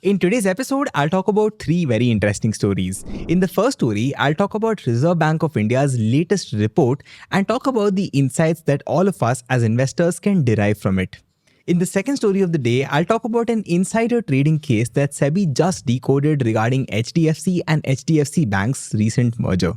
In today's episode, I'll talk about three very interesting stories. In the first story, I'll talk about Reserve Bank of India's latest report and talk about the insights that all of us as investors can derive from it. In the second story of the day, I'll talk about an insider trading case that SEBI just decoded regarding HDFC and HDFC Bank's recent merger.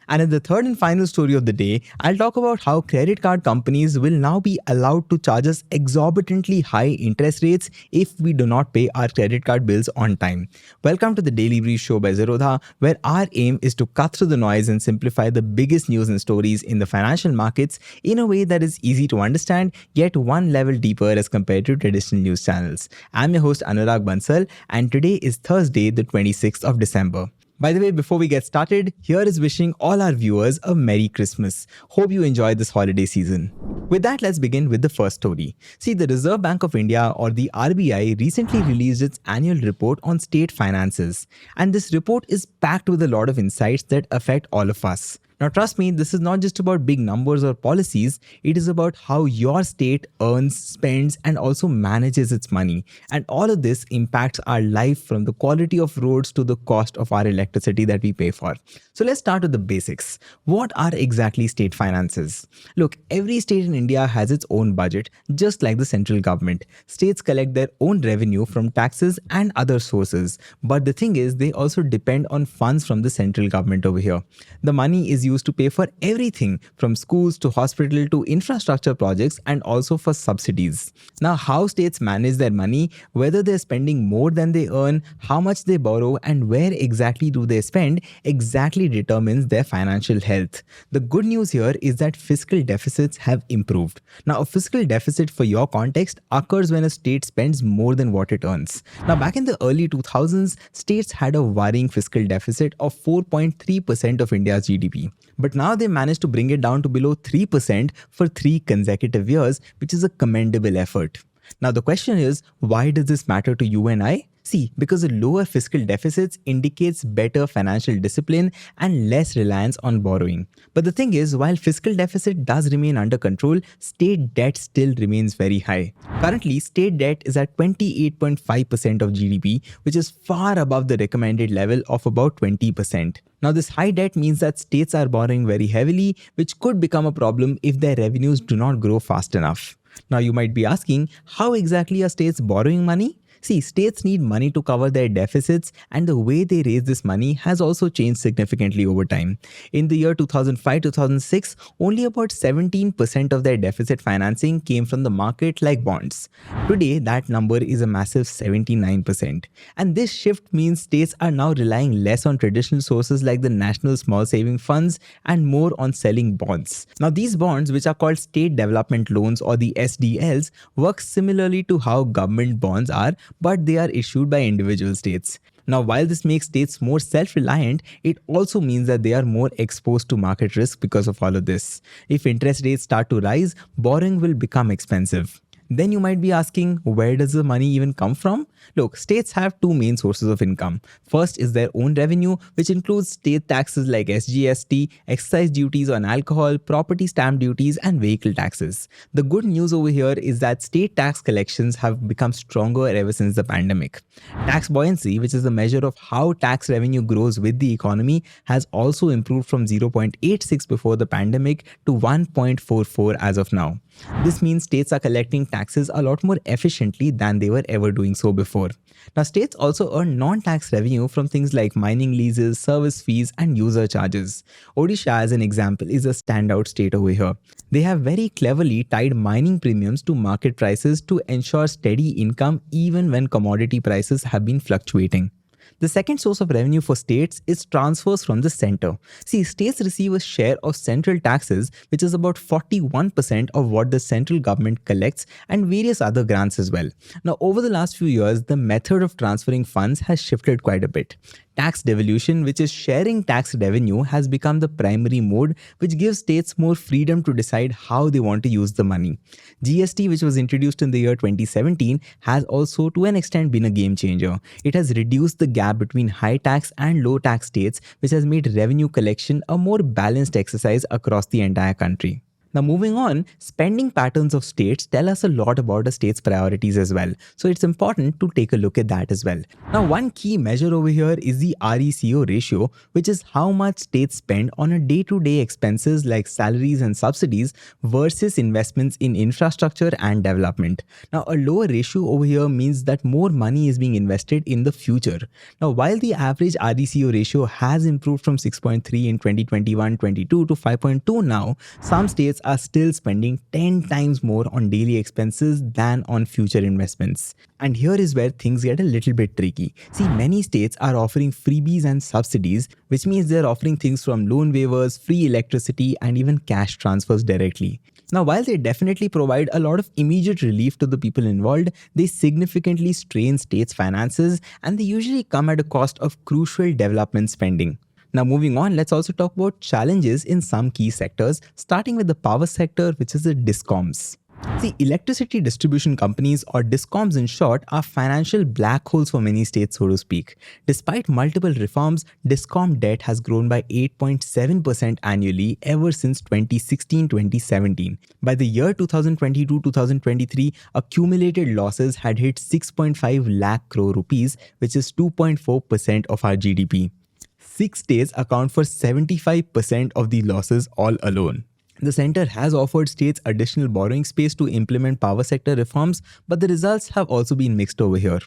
And in the third and final story of the day, I'll talk about how credit card companies will now be allowed to charge us exorbitantly high interest rates if we do not pay our credit card bills on time. Welcome to the Daily Brief Show by Zerodha, where our aim is to cut through the noise and simplify the biggest news and stories in the financial markets in a way that is easy to understand, yet one level deeper as compared to traditional news channels. I'm your host Anurag Bansal, and today is Thursday, the 26th of December. By the way, before we get started, here is wishing all our viewers a Merry Christmas. Hope you enjoyed this holiday season. With that, let's begin with the first story. See, the Reserve Bank of India, or the RBI, recently released its annual report on state finances. And this report is packed with a lot of insights that affect all of us. Now, trust me, this is not just about big numbers or policies. It is about how your state earns, spends, and also manages its money. And all of this impacts our life, from the quality of roads to the cost of our electricity that we pay for. So let's start with the basics. What are exactly state finances? Look, every state in India has its own budget, just like the central government. States collect their own revenue from taxes and other sources. But the thing is, they also depend on funds from the central government over here. The money is used to pay for everything from schools to hospital to infrastructure projects, and also for subsidies. Now, how states manage their money, whether they're spending more than they earn, how much they borrow, and where exactly do they spend, exactly determines their financial health. The good news here is that fiscal deficits have improved. Now, a fiscal deficit, for your context, occurs when a state spends more than what it earns. Now, back in the early 2000s, states had a worrying fiscal deficit of 4.3% of India's GDP. But now they managed to bring it down to below 3% for 3 consecutive years, which is a commendable effort. Now the question is, why does this matter to you and I? See, because the lower fiscal deficits indicates better financial discipline and less reliance on borrowing. But the thing is, while fiscal deficit does remain under control, state debt still remains very high. Currently, state debt is at 28.5% of GDP, which is far above the recommended level of about 20%. Now, this high debt means that states are borrowing very heavily, which could become a problem if their revenues do not grow fast enough. Now, you might be asking, how exactly are states borrowing money? See, states need money to cover their deficits, and the way they raise this money has also changed significantly over time. In the year 2005-2006, only about 17% of their deficit financing came from the market like bonds. Today, that number is a massive 79%. And this shift means states are now relying less on traditional sources like the National Small Saving Funds and more on selling bonds. Now, these bonds, which are called State Development Loans or the SDLs, work similarly to how government bonds are, but they are issued by individual states. Now, while this makes states more self-reliant, it also means that they are more exposed to market risk because of all of this. If interest rates start to rise, borrowing will become expensive. Then you might be asking, where does the money even come from? Look, states have two main sources of income. First is their own revenue, which includes state taxes like SGST, excise duties on alcohol, property stamp duties, and vehicle taxes. The good news over here is that state tax collections have become stronger ever since the pandemic. Tax buoyancy, which is the measure of how tax revenue grows with the economy, has also improved from 0.86 before the pandemic to 1.44 as of now. This means states are collecting taxes a lot more efficiently than they were ever doing so before. Now, states also earn non-tax revenue from things like mining leases, service fees, and user charges. Odisha, as an example, is a standout state over here. They have very cleverly tied mining premiums to market prices to ensure steady income even when commodity prices have been fluctuating. The second source of revenue for states is transfers from the center. See, states receive a share of central taxes, which is about 41% of what the central government collects, and various other grants as well. Now, over the last few years, the method of transferring funds has shifted quite a bit. Tax devolution, which is sharing tax revenue, has become the primary mode, which gives states more freedom to decide how they want to use the money. GST, which was introduced in the year 2017, has also to an extent been a game changer. It has reduced the gap between high tax and low tax states, which has made revenue collection a more balanced exercise across the entire country. Now, moving on, spending patterns of states tell us a lot about a state's priorities as well. So, it's important to take a look at that as well. Now, one key measure over here is the RECO ratio, which is how much states spend on a day-to-day expenses like salaries and subsidies versus investments in infrastructure and development. Now, a lower ratio over here means that more money is being invested in the future. Now, while the average RECO ratio has improved from 6.3 in 2021-22 to 5.2 now, some states are still spending 10 times more on daily expenses than on future investments. And here is where things get a little bit tricky. See, many states are offering freebies and subsidies, which means they're offering things from loan waivers, free electricity, and even cash transfers directly. Now, while they definitely provide a lot of immediate relief to the people involved, they significantly strain states' finances, and they usually come at a cost of crucial development spending. Now, moving on, let's also talk about challenges in some key sectors, starting with the power sector, which is the DISCOMs. See, electricity distribution companies, or DISCOMs in short, are financial black holes for many states, so to speak. Despite multiple reforms, DISCOM debt has grown by 8.7% annually ever since 2016-2017. By the year 2022-2023, accumulated losses had hit 6.5 lakh crore rupees, which is 2.4% of our GDP. 6 states account for 75% of the losses all alone. The center has offered states additional borrowing space to implement power sector reforms, but the results have also been mixed over here.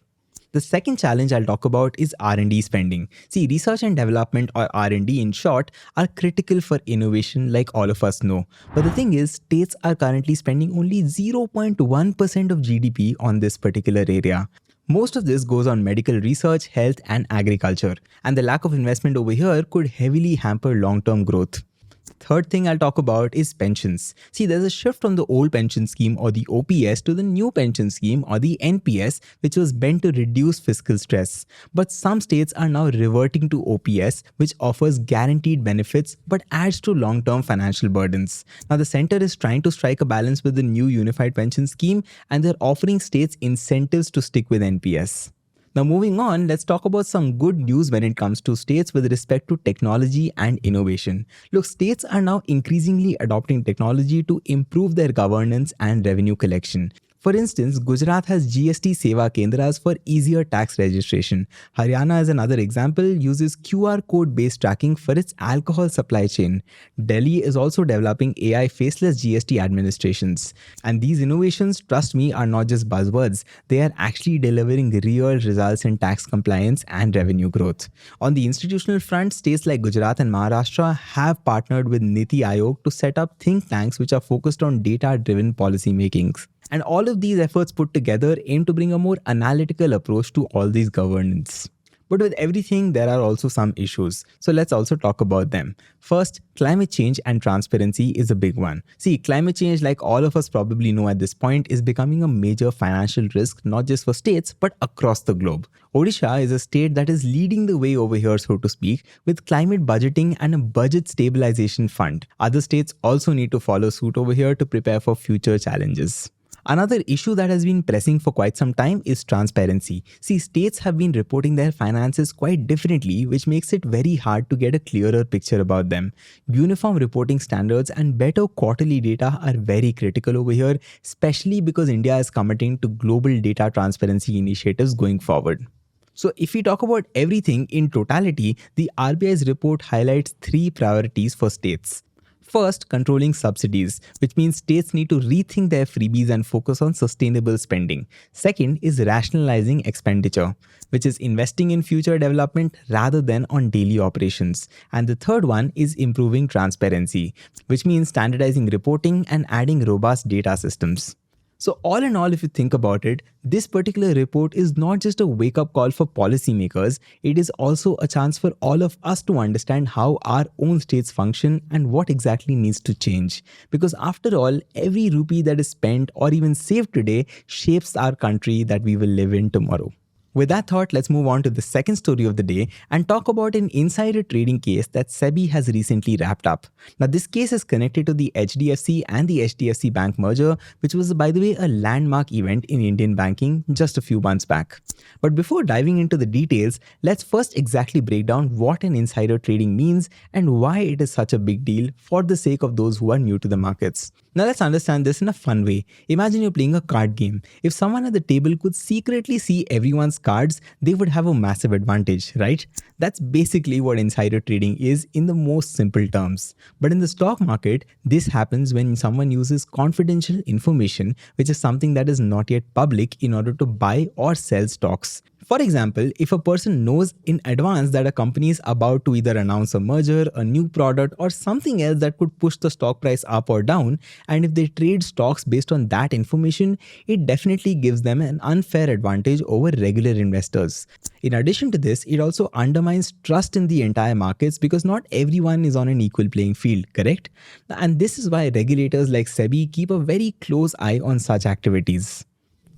The second challenge I'll talk about is R&D spending. See, research and development, or R&D in short, are critical for innovation like all of us know. But the thing is, states are currently spending only 0.1% of GDP on this particular area. Most of this goes on medical research, health, and agriculture, and the lack of investment over here could heavily hamper long-term growth. Third thing I'll talk about is pensions. See, there's a shift from the old pension scheme, or the OPS, to the new pension scheme, or the NPS, which was meant to reduce fiscal stress. But some states are now reverting to OPS, which offers guaranteed benefits but adds to long-term financial burdens. Now, the center is trying to strike a balance with the new unified pension scheme, and they're offering states incentives to stick with NPS. Now, moving on, let's talk about some good news when it comes to states with respect to technology and innovation. Look, states are now increasingly adopting technology to improve their governance and revenue collection. For instance, Gujarat has GST Seva Kendras for easier tax registration. Haryana, as another example, uses QR code-based tracking for its alcohol supply chain. Delhi is also developing AI faceless GST administrations. And these innovations, trust me, are not just buzzwords. They are actually delivering real results in tax compliance and revenue growth. On the institutional front, states like Gujarat and Maharashtra have partnered with Niti Aayog to set up think tanks which are focused on data-driven policy making. And all of these efforts put together aim to bring a more analytical approach to all these governance. But with everything, there are also some issues. So let's also talk about them. First, climate change and transparency is a big one. See, climate change, like all of us probably know at this point, is becoming a major financial risk, not just for states, but across the globe. Odisha is a state that is leading the way over here, so to speak, with climate budgeting and a budget stabilization fund. Other states also need to follow suit over here to prepare for future challenges. Another issue that has been pressing for quite some time is transparency. See, states have been reporting their finances quite differently, which makes it very hard to get a clearer picture about them. Uniform reporting standards and better quarterly data are very critical over here, especially because India is committing to global data transparency initiatives going forward. So if we talk about everything in totality, the RBI's report highlights 3 priorities for states. First, controlling subsidies, which means states need to rethink their freebies and focus on sustainable spending. Second is rationalizing expenditure, which is investing in future development rather than on daily operations. And the third one is improving transparency, which means standardizing reporting and adding robust data systems. So all in all, if you think about it, this particular report is not just a wake-up call for policymakers, it is also a chance for all of us to understand how our own states function and what exactly needs to change. Because after all, every rupee that is spent or even saved today shapes our country that we will live in tomorrow. With that thought, let's move on to the second story of the day and talk about an insider trading case that SEBI has recently wrapped up. Now, this case is connected to the HDFC and the HDFC Bank merger, which was, by the way, a landmark event in Indian banking just a few months back. But before diving into the details, let's first exactly break down what an insider trading means and why it is such a big deal for the sake of those who are new to the markets. Now, let's understand this in a fun way. Imagine you're playing a card game. If someone at the table could secretly see everyone's cards, they would have a massive advantage, right? That's basically what insider trading is in the most simple terms. But in the stock market, this happens when someone uses confidential information, which is something that is not yet public, in order to buy or sell stocks. For example, if a person knows in advance that a company is about to either announce a merger, a new product, or something else that could push the stock price up or down, and if they trade stocks based on that information, it definitely gives them an unfair advantage over regular investors. In addition to this, it also undermines trust in the entire markets because not everyone is on an equal playing field, correct? And this is why regulators like SEBI keep a very close eye on such activities.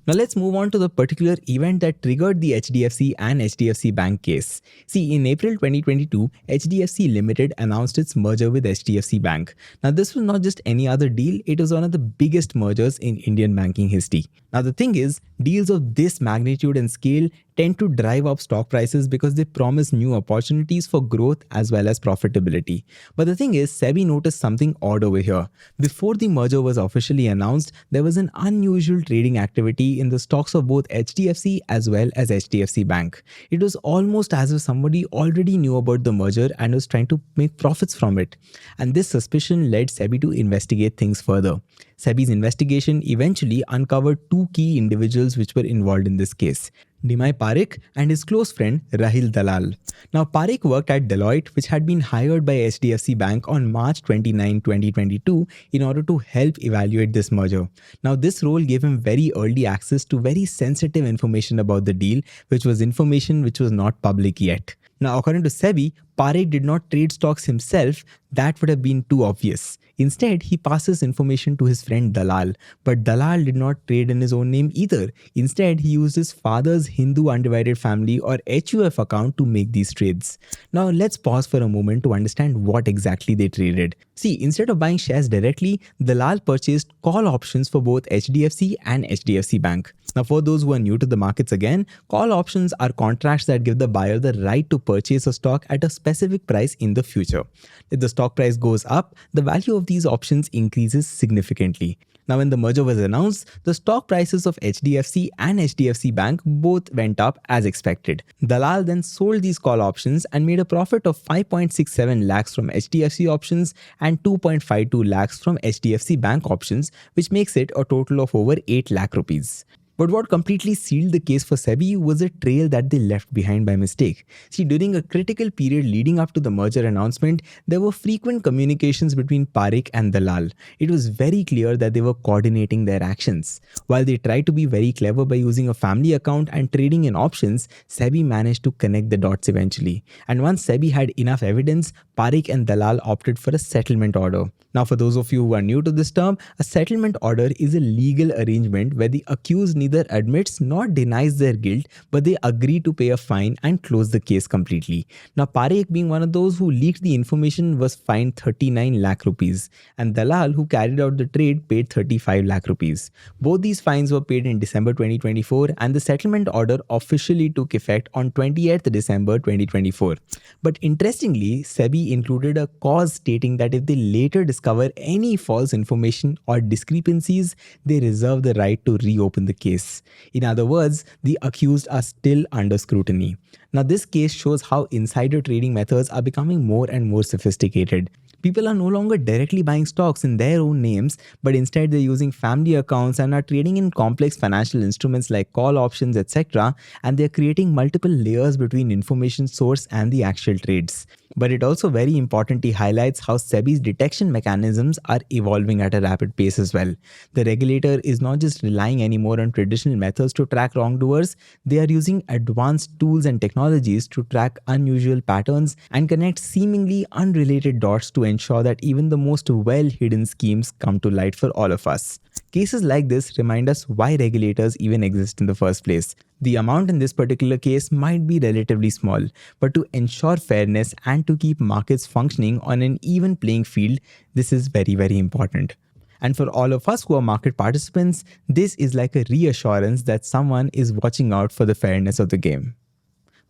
Now let's move on to the particular event that triggered the HDFC and HDFC Bank case. See, in April 2022, HDFC Limited announced its merger with HDFC Bank. Now this was not just any other deal, it was one of the biggest mergers in Indian banking history. Now the thing is, deals of this magnitude and scale tend to drive up stock prices because they promise new opportunities for growth as well as profitability. But the thing is, SEBI noticed something odd over here. Before the merger was officially announced, there was an unusual trading activity in the stocks of both HDFC as well as HDFC Bank. It was almost as if somebody already knew about the merger and was trying to make profits from it. And this suspicion led SEBI to investigate things further. SEBI's investigation eventually uncovered two key individuals which were involved in this case: Nimai Parikh and his close friend Rahil Dalal. Now, Parikh worked at Deloitte, which had been hired by HDFC Bank on March 29, 2022 in order to help evaluate this merger. Now, this role gave him very early access to very sensitive information about the deal, which was information which was not public yet. Now, according to SEBI, Parikh did not trade stocks himself. That would have been too obvious. Instead, he passes information to his friend Dalal. But Dalal did not trade in his own name either. Instead, he used his father's Hindu Undivided Family or HUF account to make these trades. Now, let's pause for a moment to understand what exactly they traded. See, instead of buying shares directly, Dalal purchased call options for both HDFC and HDFC Bank. Now, for those who are new to the markets again, call options are contracts that give the buyer the right to purchase a stock at a specific price in the future. If the stock price goes up, the value of these options increases significantly. Now, when the merger was announced, the stock prices of HDFC and HDFC Bank both went up as expected. Dalal then sold these call options and made a profit of 5.67 lakhs from HDFC options and 2.52 lakhs from HDFC Bank options, which makes it a total of over 8 lakh rupees. But what completely sealed the case for SEBI was a trail that they left behind by mistake. See, during a critical period leading up to the merger announcement, there were frequent communications between Parikh and Dalal. It was very clear that they were coordinating their actions. While they tried to be very clever by using a family account and trading in options, SEBI managed to connect the dots eventually. And once SEBI had enough evidence, Parikh and Dalal opted for a settlement order. Now, for those of you who are new to this term, a settlement order is a legal arrangement where the accused neither admits nor denies their guilt, but they agree to pay a fine and close the case completely. Now, Parikh, being one of those who leaked the information, was fined 39 lakh rupees, and Dalal, who carried out the trade, paid 35 lakh rupees. Both these fines were paid in December 2024, and the settlement order officially took effect on 28th December 2024. But interestingly, SEBI included a clause stating that if they later discover any false information or discrepancies, they reserve the right to reopen the case. In other words, the accused are still under scrutiny. Now, this case shows how insider trading methods are becoming more and more sophisticated. People are no longer directly buying stocks in their own names, but instead they're using family accounts and are trading in complex financial instruments like call options, etc. And they're creating multiple layers between information source and the actual trades. But it also very importantly highlights how SEBI's detection mechanisms are evolving at a rapid pace as well. The regulator is not just relying anymore on traditional methods to track wrongdoers, they are using advanced tools and technologies to track unusual patterns and connect seemingly unrelated dots to ensure that even the most well-hidden schemes come to light for all of us. Cases like this remind us why regulators even exist in the first place. The amount in this particular case might be relatively small, but to ensure fairness and to keep markets functioning on an even playing field, this is very, very important. And for all of us who are market participants, this is like a reassurance that someone is watching out for the fairness of the game.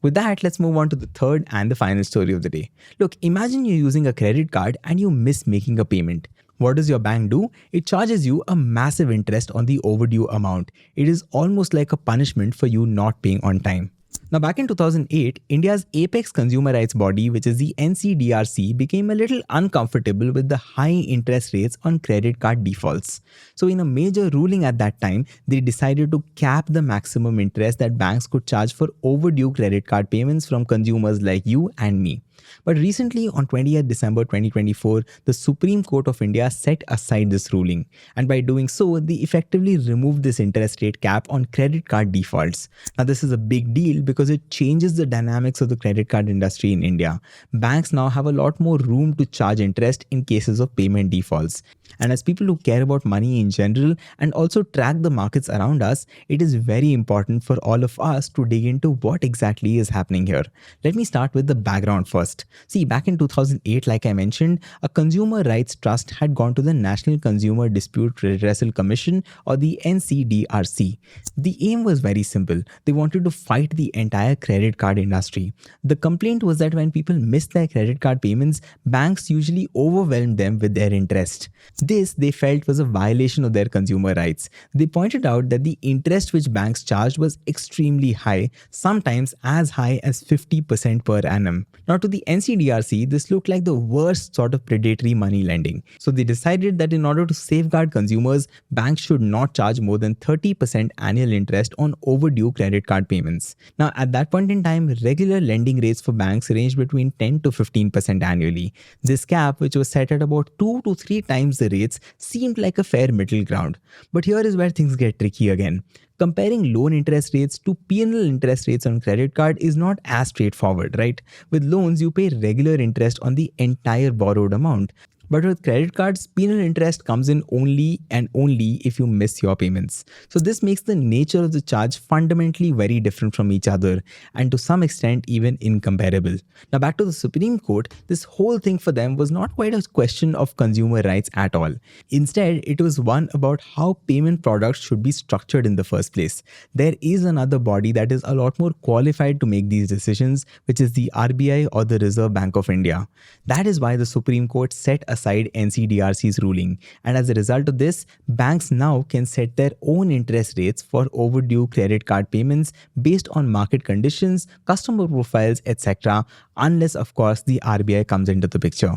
With that, let's move on to the third and the final story of the day. Look, imagine you're using a credit card and you miss making a payment. What does your bank do? It charges you a massive interest on the overdue amount. It is almost like a punishment for you not paying on time. Now, back in 2008, India's apex consumer rights body, which is the NCDRC, became a little uncomfortable with the high interest rates on credit card defaults. So, in a major ruling at that time, they decided to cap the maximum interest that banks could charge for overdue credit card payments from consumers like you and me. But recently, on 20th December 2024, the Supreme Court of India set aside this ruling. And by doing so, they effectively removed this interest rate cap on credit card defaults. Now, this is a big deal because it changes the dynamics of the credit card industry in India. Banks now have a lot more room to charge interest in cases of payment defaults. And as people who care about money in general and also track the markets around us, it is very important for all of us to dig into what exactly is happening here. Let me start with the background first. See, back in 2008, like I mentioned, a consumer rights trust had gone to the National Consumer Dispute Redressal Commission, or the NCDRC. The aim was very simple. They wanted to fight the entire credit card industry. The complaint was that when people missed their credit card payments, banks usually overwhelmed them with their interest. This, they felt, was a violation of their consumer rights. They pointed out that the interest which banks charged was extremely high, sometimes as high as 50% per annum. Now, to the NCDRC, this looked like the worst sort of predatory money lending. So they decided that in order to safeguard consumers, banks should not charge more than 30% annual interest on overdue credit card payments. Now, at that point in time, regular lending rates for banks ranged between 10 to 15% annually. This cap, which was set at about 2 to 3 times the rates, seemed like a fair middle ground. But here is where things get tricky again. Comparing loan interest rates to penal interest rates on credit card is not as straightforward, right? With loans, you pay regular interest on the entire borrowed amount. But with credit cards, penal interest comes in only and only if you miss your payments. So this makes the nature of the charge fundamentally very different from each other, and to some extent even incomparable. Now back to the Supreme Court, this whole thing for them was not quite a question of consumer rights at all. Instead, it was one about how payment products should be structured in the first place. There is another body that is a lot more qualified to make these decisions, which is the RBI, or the Reserve Bank of India. That is why the Supreme Court set aside NCDRC's ruling, and as a result of this, banks now can set their own interest rates for overdue credit card payments based on market conditions, customer profiles, etc., unless of course the RBI comes into the picture.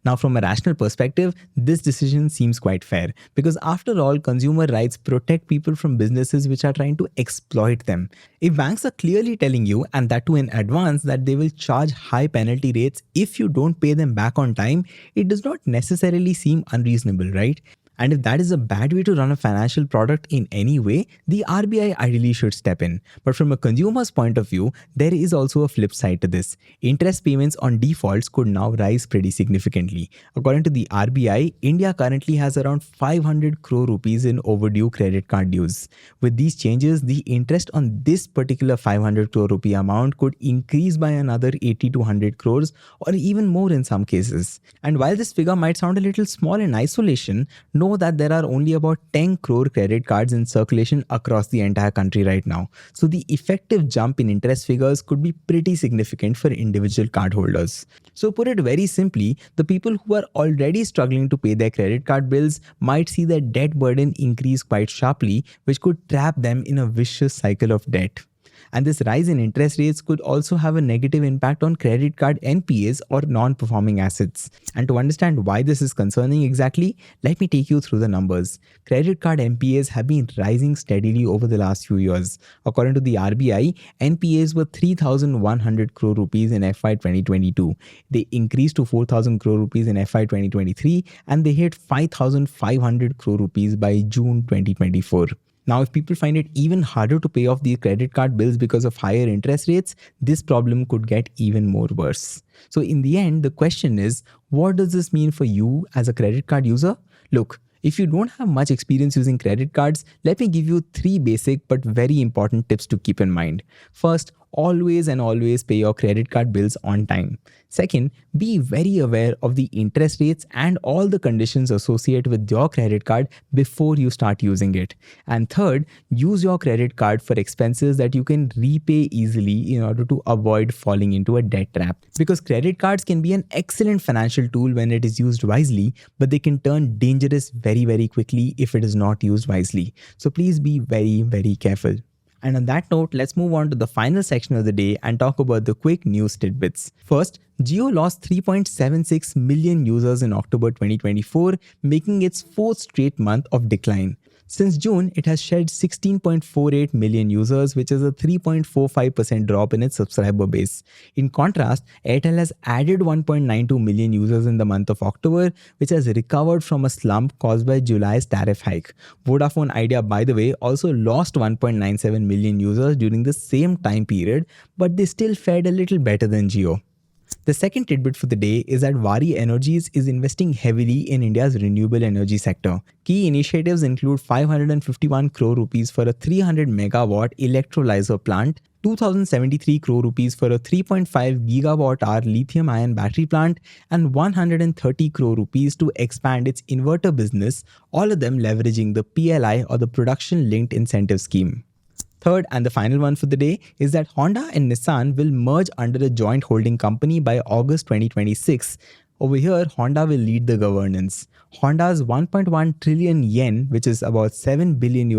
Now, from a rational perspective, this decision seems quite fair because after all, consumer rights protect people from businesses which are trying to exploit them. If banks are clearly telling you, and that too in advance, that they will charge high penalty rates if you don't pay them back on time, it does not necessarily seem unreasonable, right? And if that is a bad way to run a financial product in any way, the RBI ideally should step in. But from a consumer's point of view, there is also a flip side to this. Interest payments on defaults could now rise pretty significantly. According to the RBI, India currently has around 500 crore rupees in overdue credit card dues. With these changes, the interest on this particular 500 crore rupee amount could increase by another 80 to 100 crores, or even more in some cases. And while this figure might sound a little small in isolation, know that there are only about 10 crore credit cards in circulation across the entire country right now. So the effective jump in interest figures could be pretty significant for individual cardholders. So put it very simply, the people who are already struggling to pay their credit card bills might see their debt burden increase quite sharply, which could trap them in a vicious cycle of debt. And this rise in interest rates could also have a negative impact on credit card NPAs, or non-performing assets. And to understand why this is concerning exactly, let me take you through the numbers. Credit card NPAs have been rising steadily over the last few years. According to the RBI, NPAs were 3,100 crore rupees in FY 2022. They increased to 4,000 crore rupees in FY 2023, and they hit 5,500 crore rupees by June 2024. Now, if people find it even harder to pay off these credit card bills because of higher interest rates, this problem could get even more worse. So in the end, the question is, what does this mean for you as a credit card user? Look, If you don't have much experience using credit cards, let me give you 3 basic but very important tips to keep in mind. First, always pay your credit card bills on time. Second, be very aware of the interest rates and all the conditions associated with your credit card before you start using it. And third, use your credit card for expenses that you can repay easily in order to avoid falling into a debt trap. Because credit cards can be an excellent financial tool when it is used wisely, but they can turn dangerous very quickly if it is not used wisely. So please be very careful. And on that note, let's move on to the final section of the day and talk about the quick news tidbits. First, Jio lost 3.76 million users in October 2024, making its fourth straight month of decline. Since June, it has shed 16.48 million users, which is a 3.45% drop in its subscriber base. In contrast, Airtel has added 1.92 million users in the month of October, which has recovered from a slump caused by July's tariff hike. Vodafone Idea, by the way, also lost 1.97 million users during the same time period, but they still fared a little better than Jio. The second tidbit for the day is that Vari Energies is investing heavily in India's renewable energy sector. Key initiatives include 551 crore rupees for a 300 megawatt electrolyzer plant, 2073 crore rupees for a 3.5 gigawatt hour lithium ion battery plant, and 130 crore rupees to expand its inverter business, all of them leveraging the PLI or the Production Linked Incentive Scheme. Third and the final one for the day is that Honda and Nissan will merge under a joint holding company by August 2026. Over here, Honda will lead the governance. Honda's 1.1 trillion yen, which is about $7 billion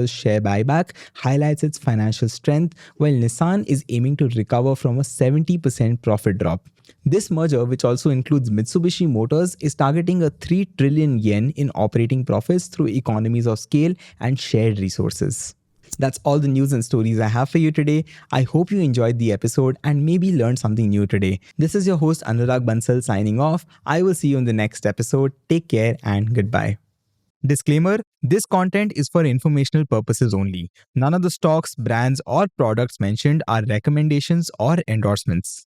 share buyback, highlights its financial strength, while Nissan is aiming to recover from a 70% profit drop. This merger, which also includes Mitsubishi Motors, is targeting a 3 trillion yen in operating profits through economies of scale and shared resources. That's all the news and stories I have for you today. I hope you enjoyed the episode and maybe learned something new today. This is your host Anurag Bansal signing off. I will see you in the next episode. Take care and goodbye. Disclaimer: this content is for informational purposes only. None of the stocks, brands, or products mentioned are recommendations or endorsements.